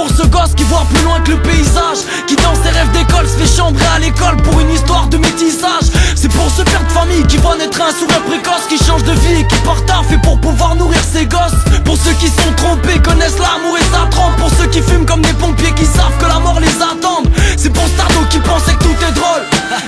pour ce gosse qui voit plus loin que le paysage, qui dans ses rêves d'école se fait chambrer à l'école pour une histoire de métissage. C'est pour ce père de famille qui voit naître un sourire précoce, qui change de vie et qui part tard fait pour pouvoir nourrir ses gosses. Pour ceux qui sont trompés, connaissent l'amour et sa trempe. Pour ceux qui fument comme des pompiers qui savent que la mort les attend. C'est pour Stardo qui pensait que tout est drôle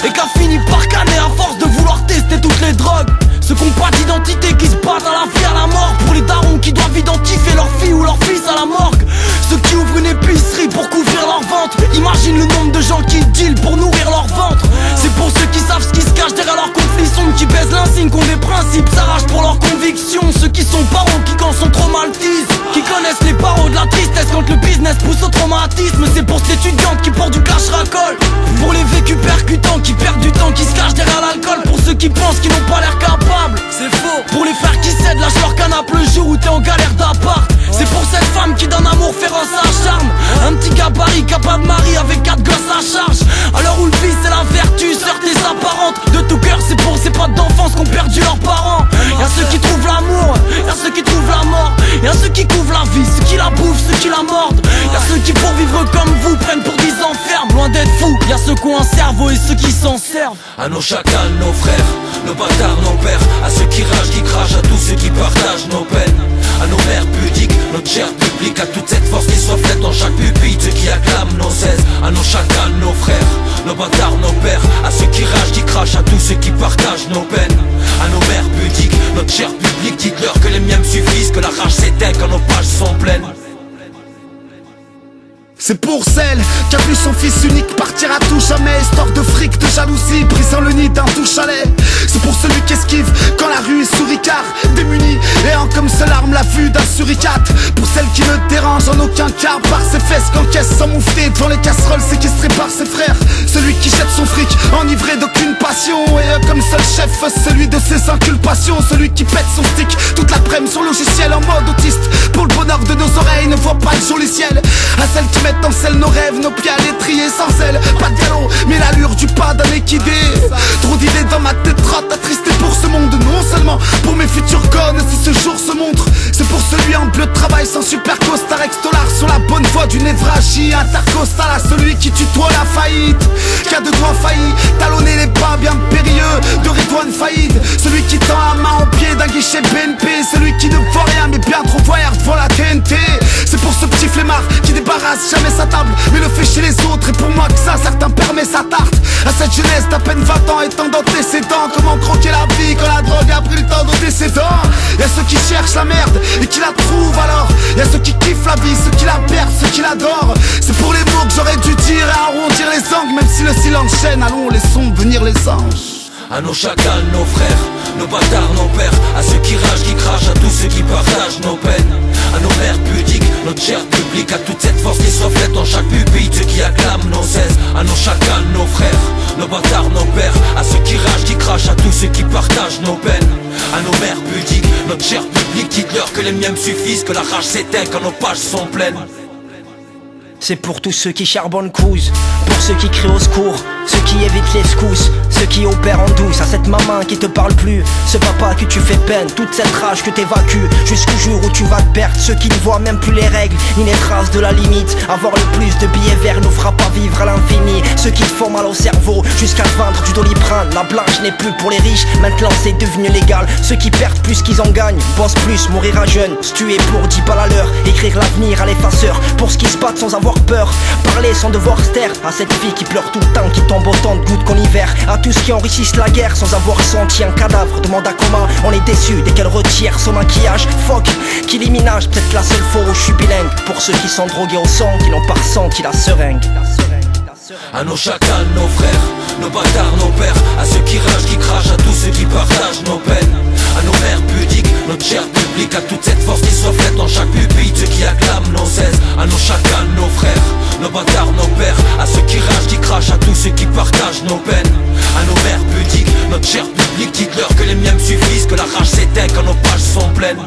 et qu'a fini par canner à force de vouloir tester toutes les drogues. Ceux qui n'ont pas d'identité, qui se battent à la vie, à la mort. Pour les darons qui doivent identifier leur fille ou leur fils à la morgue. Ceux qui ouvrent une épicerie pour couvrir leur ventre. Imagine le nombre de gens qui deal pour nourrir leur ventre. C'est pour ceux qui savent ce qui se cache derrière leur conflit sombre, qui baisent l'insigne, qui ont des principes, s'arrachent pour leurs convictions. Ceux qui sont parents, qui quand sont trop maltises, qui connaissent les paroles de la tristesse quand le business pousse au traumatisme. C'est pour cette étudiante qui porte du cash racole, pour les vécus percutants qui perdent du temps, qui se cachent derrière l'alcool. Pour ceux qui pensent qu'ils n'ont pas l'air capables, c'est faux. Pour les frères qui cèdent, lâchent leur canapé le jour où t'es en galère d'appart. C'est pour cette femme qui d'un amour féroce s'acharne, un petit gabarit capable de mari avec 4 gosses à charge. À l'heure où le vice c'est la vertu, certes et s'apparente. De tout cœur c'est pour ces potes d'enfance qui ont perdu leurs parents. Y'a ceux qui trouvent l'amour, y'a ceux qui trouvent la mort. Y'a ceux qui couvrent la vie, ceux qui la bouffent, ceux qui la mordent. Y'a ceux qui pour vivre comme vous prennent pour 10 enfermes, loin d'être fous. Y'a ceux qui ont un cerveau et ceux qui s'en servent. À nos chacals, nos frères, nos bâtards, nos pères, à ceux qui ragent, qui crachent, à tous ceux qui partagent nos peines, à nos mères pudiques, notre chair publique, à toute cette force qui se reflète dans chaque pupille, ceux qui acclament nos cèses, à nos chacals, nos frères, nos bâtards, nos pères, à ceux qui ragent, qui crachent, à tous ceux qui partagent nos peines, à nos mères pudiques, notre chair publique, dites-leur que les miens me suffisent, que la rage s'éteint quand nos pages sont pleines. C'est pour celle qui a vu son fils unique partir à tout jamais, histoire de fric, de jalousie, brisant le nid d'un tout chalet. C'est pour celui qui esquive quand la rue est souricard, démuni, ayant comme seule arme la vue d'un suricate. Pour celle qui ne dérange en aucun cas par ses fesses, qu'encaisse sans moufter devant les casseroles séquestrées par ses frères. Celui qui jette son fric, enivré d'aucune passion, et comme seul chef, celui de ses inculpations. Celui qui pète son stick toute l'après-midi sur logiciel en mode autiste. Pour le bonheur de nos oreilles, ne voit pas le joli ciel. À celle qui met en selle nos rêves, nos pieds à l'étrier sans elle. Pas de galop, mais l'allure du pas d'un équidé. Trop d'idées dans ma tête, attristé pour ce monde. Non seulement pour mes futurs connes, si ce jour se montre. C'est pour celui en bleu de travail sans super costard extolar, sur la bonne voie d'une névragie intercostale. À celui qui tutoie la faillite, qui a de doigts faillis, talonner les pas bien périlleux de Redouane Faïd. Celui qui tend la main au pied d'un guichet BNP, celui qui ne voit rien mais bien trop voyard devant la TNT. C'est pour ce petit flemmard qui débarrasse jamais sa table, mais le fait chez les autres. Et pour moi que ça, certains permet sa tarte. À cette jeunesse d'à peine 20 ans étant d'antécédents, comment croquer la vie quand la drogue a pris le temps d'ôter ses dents. Y'a ceux qui cherchent la merde et qui la trouvent alors. Y'a ceux qui kiffent la vie, ceux qui la perdent, ceux qui l'adorent. C'est pour les mots que j'aurais dû dire et arrondir les angles. Même si le silence gêne, allons laissons venir les anges. À nos chacals, nos frères, nos bâtards, nos pères, à ceux qui ragent, qui crachent, à tous ceux qui partagent nos peines, à nos mères pudiques, notre chair publique, à toute cette force qui se reflète dans chaque pupille, ceux qui acclament nos cèses, à nos chacals, nos frères, nos bâtards, nos pères, à ceux qui ragent, qui crachent, à tous ceux qui partagent nos peines, à nos mères pudiques, notre chair publique, dites-leur que les miens me suffisent, que la rage s'éteint quand nos pages sont pleines. C'est pour tous ceux qui charbonnent cousent, pour ceux qui crient au secours, ceux qui évitent les secousses, ceux qui opèrent en douce. À cette maman qui te parle plus, ce papa que tu fais peine, toute cette rage que t'évacues, jusqu'au jour où tu vas te perdre. Ceux qui ne voient même plus les règles, ni les traces de la limite. Avoir le plus de billets verts nous fera pas vivre à l'infini. Ceux qui te font mal au cerveau, jusqu'à te vendre du Doliprane. La blanche n'est plus pour les riches, maintenant c'est devenu légal. Ceux qui perdent plus qu'ils en gagnent, pensent plus, mourir à jeune, se tuer pour 10 balles à l'heure, écrire l'avenir à l'effaceur. Pour ceux qui se battent sans avoir peur, parler sans devoir se taire. À cette fille qui pleure tout le temps, qui tombe autant de gouttes qu'en hiver. À tous qui enrichissent la guerre sans avoir senti un cadavre. Demande à comment on est déçu dès qu'elle retire son maquillage. Fuck, qui l'éminage, peut-être la seule fois où je suis bilingue. Pour ceux qui sont drogués au sang, qui n'ont pas ressenti la seringue. À nos chacals, nos frères, nos bâtards, nos pères, à ceux qui ragent, qui crachent, à tous ceux qui partagent nos peines, à nos mères pudiques, notre chair publique, à toute cette force qui se reflète dans chaque pupille, ceux qui acclament nos cèses, à nos chacals, nos frères, nos bâtards, nos pères, à ceux qui ragent, qui crachent, à tous ceux qui partagent nos peines, à nos mères pudiques, notre chair publique, dites-leur que les miens me suffisent, que la rage s'éteint quand nos pages sont pleines.